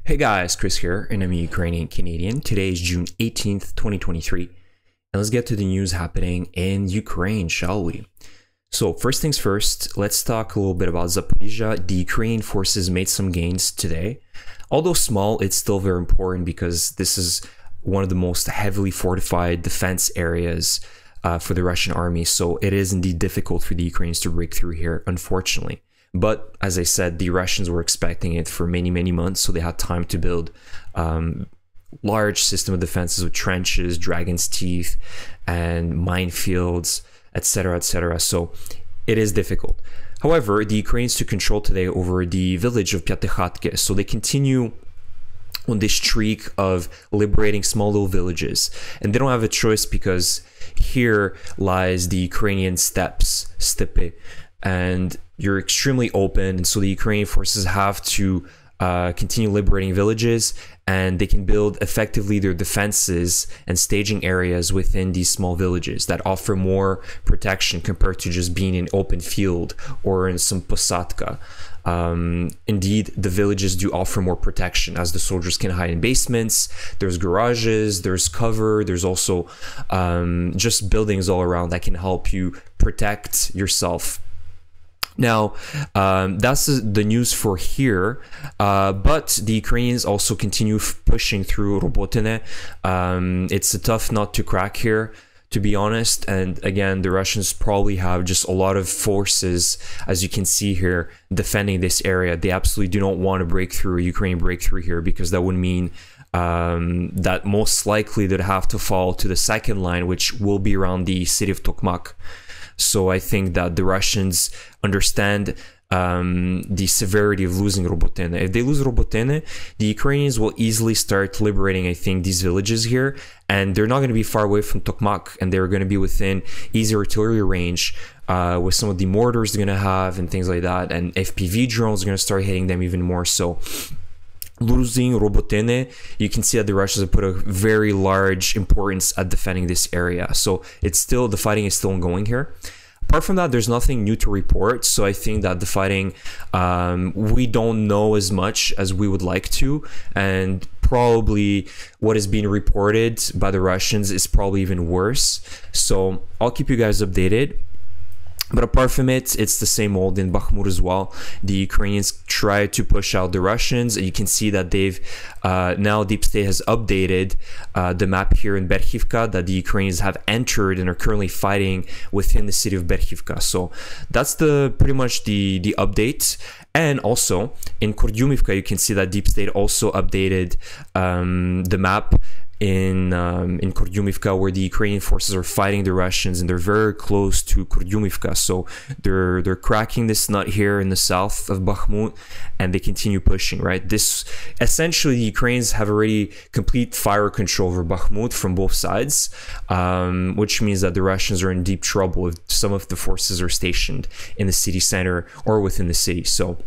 Hey guys, Chris here, and I'm a Ukrainian Canadian. Today is June 18th, 2023, and let's get to the news happening in Ukraine, shall we? So first things first, let's talk a little bit about Zaporizhia. The Ukrainian forces made some gains today. Although small, it's still very important because this is one of the most heavily fortified defense areas for the Russian army, so it is indeed difficult for the Ukrainians to break through here, unfortunately. But as I said, the Russians were expecting it for many, many months, so they had time to build large system of defenses with trenches, dragon's teeth, and minefields, etc., etc. So it is difficult. However, the Ukrainians took control today over the village of Pyatikhatke, so they continue on this streak of liberating small little villages, and they don't have a choice because here lies the Ukrainian steppe, and you're extremely open, and so the Ukrainian forces have to continue liberating villages, and they can build effectively their defenses and staging areas within these small villages that offer more protection compared to just being in open field or in some posadka. Indeed, the villages do offer more protection as the soldiers can hide in basements, there's garages, there's cover, there's also just buildings all around that can help you protect yourself. Now, that's the news for here, but the Ukrainians also continue pushing through Robotine. It's a tough nut to crack here, to be honest, and again, the Russians probably have just a lot of forces, as you can see here, defending this area. They absolutely do not want to break through, Ukrainian breakthrough here, because that would mean that most likely they'd have to fall to the second line, which will be around the city of Tokmak. So I think that the Russians understand the severity of losing Robotene. If they lose Robotene, the Ukrainians will easily start liberating, I think, these villages here, and they're not going to be far away from Tokmak, and they're going to be within easy artillery range with some of the mortars they're going to have and things like that, and FPV drones are going to start hitting them even more. So losing Robotene, you can see that the Russians have put a very large importance at defending this area. So it's still, the fighting is still ongoing here. Apart from that, there's nothing new to report. So I think that the fighting, we don't know as much as we would like to. And probably what is being reported by the Russians is probably even worse. So I'll keep you guys updated. But apart from it, it's the same old in Bakhmut as well. The Ukrainians try to push out the Russians. You can see that they've now Deep State has updated the map here in Berkhivka, that the Ukrainians have entered and are currently fighting within the city of Berkhivka. So that's pretty much the update. And also in Kurdyumivka, you can see that Deep State also updated the map in Kurdyumivka, where the Ukrainian forces are fighting the Russians, and they're very close to Kurdyumivka. So they're cracking this nut here in the south of Bakhmut, and they continue pushing, right? This essentially, the Ukrainians have already complete fire control over Bakhmut from both sides, which means that the Russians are in deep trouble if some of the forces are stationed in the city center or within the city. So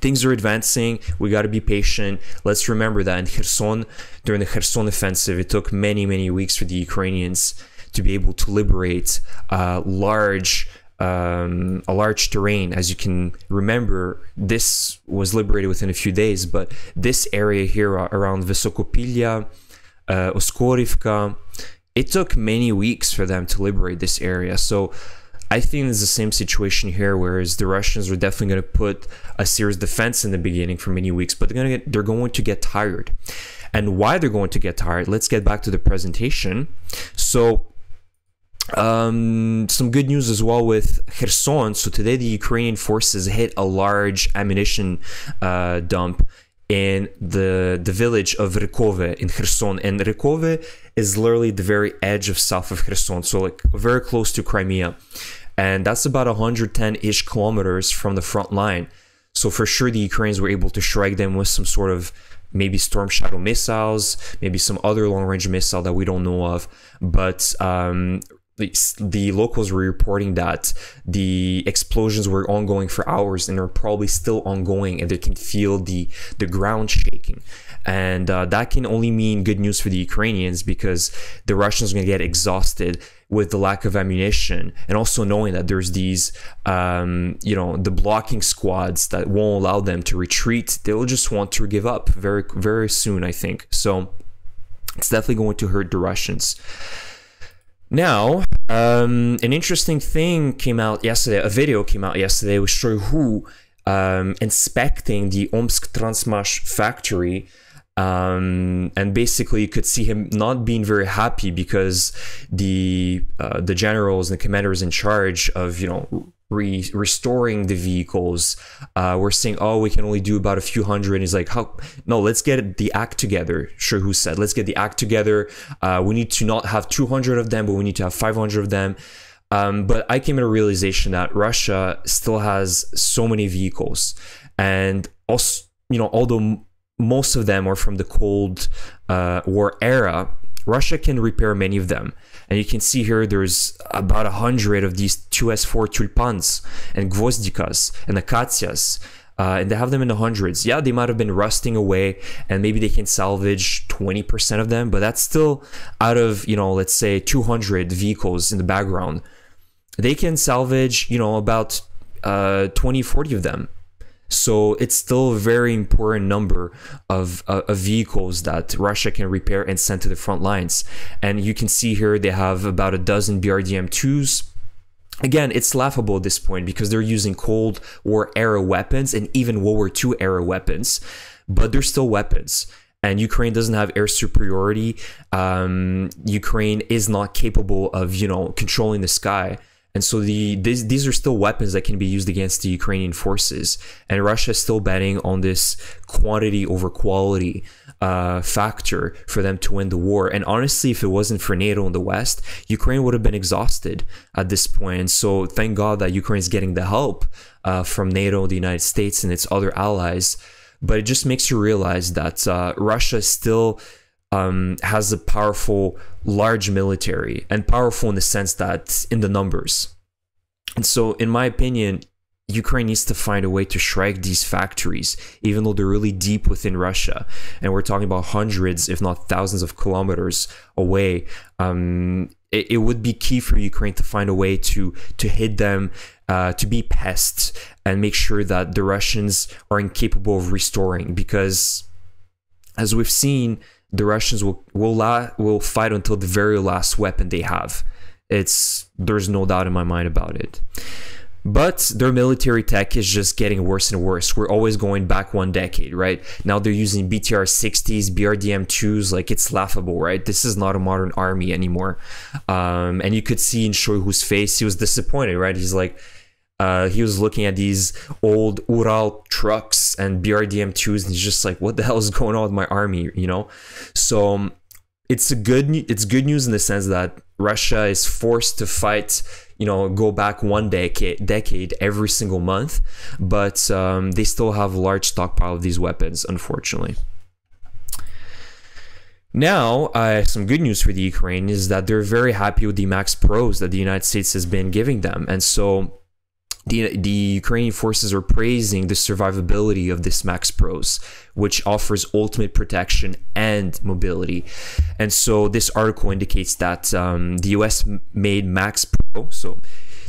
things are advancing. We got to be patient. Let's remember that in Kherson, during the Kherson offensive, it took many, many weeks for the Ukrainians to be able to liberate a large terrain. As you can remember, this was liberated within a few days, but this area here around Vysokopilya, Oskorivka, it took many weeks for them to liberate this area. So I think it's the same situation here, whereas the Russians are definitely going to put a serious defense in the beginning for many weeks, but they're going to get tired. And why they're going to get tired, let's get back to the presentation. So some good news as well with Kherson. So today the Ukrainian forces hit a large ammunition dump in the village of Rykove in Kherson, and Rykove is literally the very edge of south of Kherson, so like very close to Crimea, and that's about 110-ish kilometers from the front line. So for sure the Ukrainians were able to strike them with some sort of maybe Storm Shadow missiles, maybe some other long-range missile that we don't know of, but the locals were reporting that the explosions were ongoing for hours and are probably still ongoing, and they can feel the ground shaking. And that can only mean good news for the Ukrainians, because the Russians are going to get exhausted with the lack of ammunition, and also knowing that there's these, the blocking squads that won't allow them to retreat. They'll just want to give up very, very soon, I think. So it's definitely going to hurt the Russians. Now, an interesting thing came out yesterday. A video came out yesterday with Shoigu inspecting the Omsk Transmash Factory. And basically you could see him not being very happy, because the generals and the commanders in charge of, restoring the vehicles were saying, oh, we can only do about a few hundred. And he's like, how? No, let's get the act together. Shoigu said, let's get the act together. We need to not have 200 of them, but we need to have 500 of them. But I came to a realization that Russia still has so many vehicles, and also, although most of them are from the Cold War era, Russia can repair many of them. And you can see here there's about 100 of these 2S4 Tulpans and Gvozdikas and Akatsias, and they have them in the hundreds. Yeah, they might have been rusting away, and maybe they can salvage 20% of them, but that's still out of, let's say 200 vehicles in the background. They can salvage, about 20, 40 of them. So it's still a very important number of vehicles that Russia can repair and send to the front lines. And you can see here they have about a dozen BRDM-2s. Again, it's laughable at this point, because they're using Cold War era weapons and even World War II era weapons, but they're still weapons. And Ukraine doesn't have air superiority. Ukraine is not capable of, controlling the sky. And so these are still weapons that can be used against the Ukrainian forces. And Russia is still betting on this quantity over quality factor for them to win the war. And honestly, if it wasn't for NATO in the West, Ukraine would have been exhausted at this point. And so thank God that Ukraine is getting the help from NATO, the United States, and its other allies. But it just makes you realize that Russia still has a powerful, large military, and powerful in the sense that in the numbers. And so, in my opinion, Ukraine needs to find a way to strike these factories, even though they're really deep within Russia. And we're talking about hundreds, if not thousands of kilometers away. It would be key for Ukraine to find a way to hit them, to be pests, and make sure that the Russians are incapable of restoring. Because, as we've seen, the Russians will fight until the very last weapon they have. There's no doubt in my mind about it. But their military tech is just getting worse and worse. We're always going back one decade, right? Now they're using BTR-60s, BRDM-2s, like it's laughable, right? This is not a modern army anymore. And you could see in Shoigu's face, he was disappointed, right? He's like, he was looking at these old Ural trucks and BRDM-2s, and he's just like, what the hell is going on with my army, So it's good news in the sense that Russia is forced to fight, go back one decade every single month, but they still have a large stockpile of these weapons, unfortunately. Now, some good news for the Ukraine is that they're very happy with the Max Pros that the United States has been giving them, and so the Ukrainian forces are praising the survivability of this Max Pros, which offers ultimate protection and mobility. And so this article indicates that the US made Max Pro, so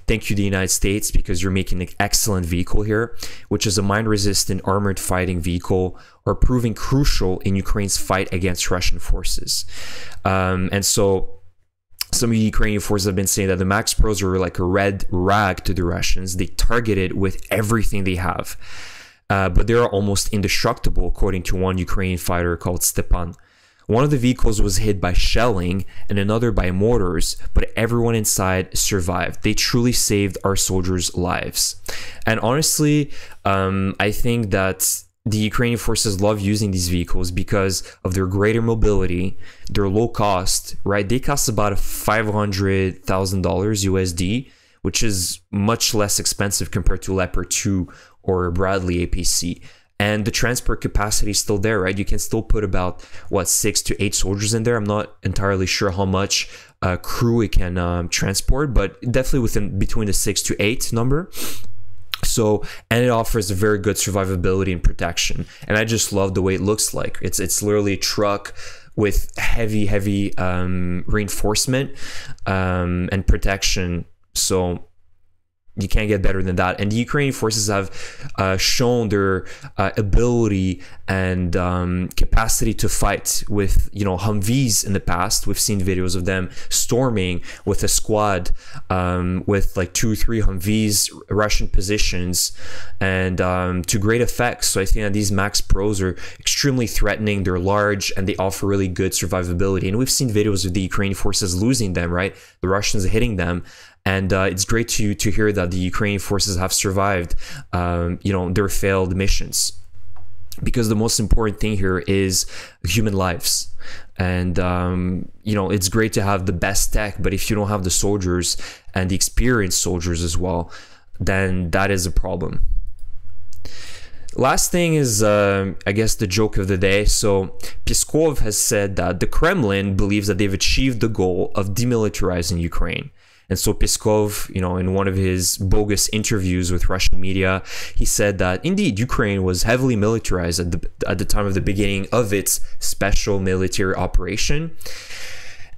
thank you to the United States, because you're making an excellent vehicle here, which is a mine-resistant armored fighting vehicle, are proving crucial in Ukraine's fight against Russian forces. And so some of the Ukrainian forces have been saying that the Max Pros are like a red rag to the Russians. They target it with everything they have. But they are almost indestructible, according to one Ukrainian fighter called Stepan. One of the vehicles was hit by shelling and another by mortars, but everyone inside survived. They truly saved our soldiers' lives. And honestly, I think that the Ukrainian forces love using these vehicles because of their greater mobility, their low cost, right? They cost about $500,000 USD, which is much less expensive compared to Leopard 2 or Bradley APC. And the transport capacity is still there, right? You can still put about, 6 to 8 soldiers in there. I'm not entirely sure how much crew it can transport, but definitely between the 6 to 8 number. So, and it offers a very good survivability and protection, and I just love the way it looks like. It's literally a truck with heavy reinforcement and protection. So you can't get better than that. And the Ukrainian forces have shown their ability and capacity to fight with, you know, Humvees in the past. We've seen videos of them storming with a squad with like 2 or 3 Humvees, Russian positions, and to great effect. So I think that these Max Pros are extremely threatening. They're large and they offer really good survivability. And we've seen videos of the Ukrainian forces losing them, right? The Russians hitting them. And it's great to hear that the Ukrainian forces have survived, you know, their failed missions, because the most important thing here is human lives. And you know, it's great to have the best tech, but if you don't have the soldiers and the experienced soldiers as well, then that is a problem. Last thing is, I guess, the joke of the day. So Peskov has said that the Kremlin believes that they've achieved the goal of demilitarizing Ukraine. And so Peskov, you know, in one of his bogus interviews with Russian media, he said that indeed Ukraine was heavily militarized at the time of the beginning of its special military operation.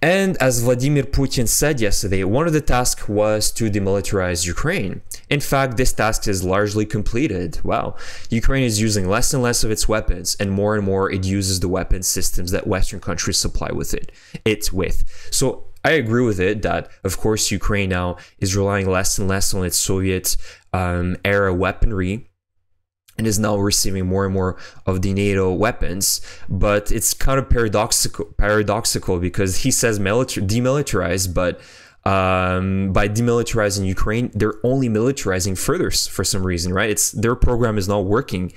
And as Vladimir Putin said yesterday, one of the tasks was to demilitarize Ukraine. In fact, this task is largely completed. Wow. Ukraine is using less and less of its weapons, and more it uses the weapon systems that Western countries supply with it. So I agree with it that, of course, Ukraine now is relying less and less on its Soviet era weaponry and is now receiving more and more of the NATO weapons. But it's kind of paradoxical because he says demilitarize, but by demilitarizing Ukraine, they're only militarizing further for some reason, right? Their program is not working.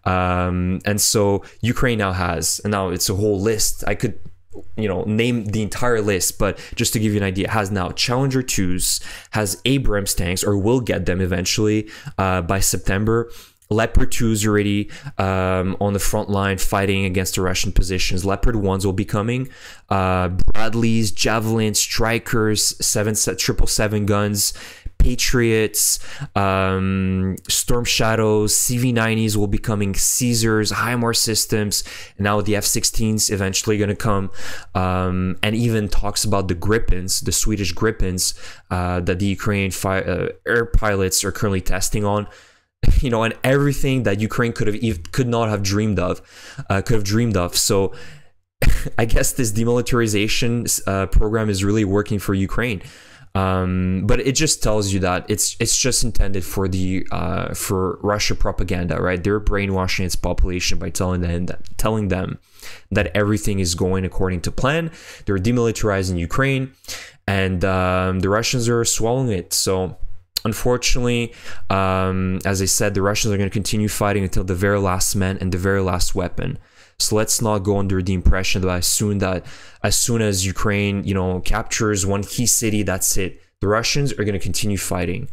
And so Ukraine now has, and now it's a whole list. I could, you know, name the entire list, but just to give you an idea, it has now Challenger 2s, has Abrams tanks, or will get them eventually by September. Leopard 2s already on the front line fighting against the Russian positions. Leopard 1s will be coming. Bradleys, Javelins, Strikers, 777 guns, Patriots, Storm Shadows, CV90s will be coming, Caesars, HIMARS systems, and now the F-16s eventually going to come, and even talks about the Gripens, the Swedish Gripens that the Ukrainian air pilots are currently testing on. You know, and everything that Ukraine could not have dreamed of, So I guess this demilitarization program is really working for Ukraine. But it just tells you that it's just intended for for Russia propaganda, right? They're brainwashing its population by telling them that everything is going according to plan. They're demilitarizing Ukraine, and the Russians are swallowing it. So unfortunately, as I said, the Russians are going to continue fighting until the very last man and the very last weapon. So let's not go under the impression that as soon as Ukraine, you know, captures one key city, that's it. The Russians are going to continue fighting.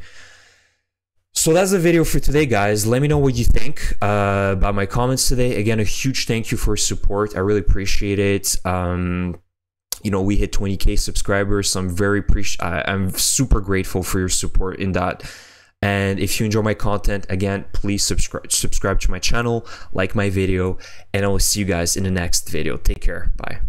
So that's the video for today, guys. Let me know what you think about my comments today. Again, a huge thank you for your support. I really appreciate it. You know, we hit 20K subscribers, so I'm super grateful for your support in that. And if you enjoy my content, again, please subscribe to my channel, like my video, and I will see you guys in the next video. Take care. Bye.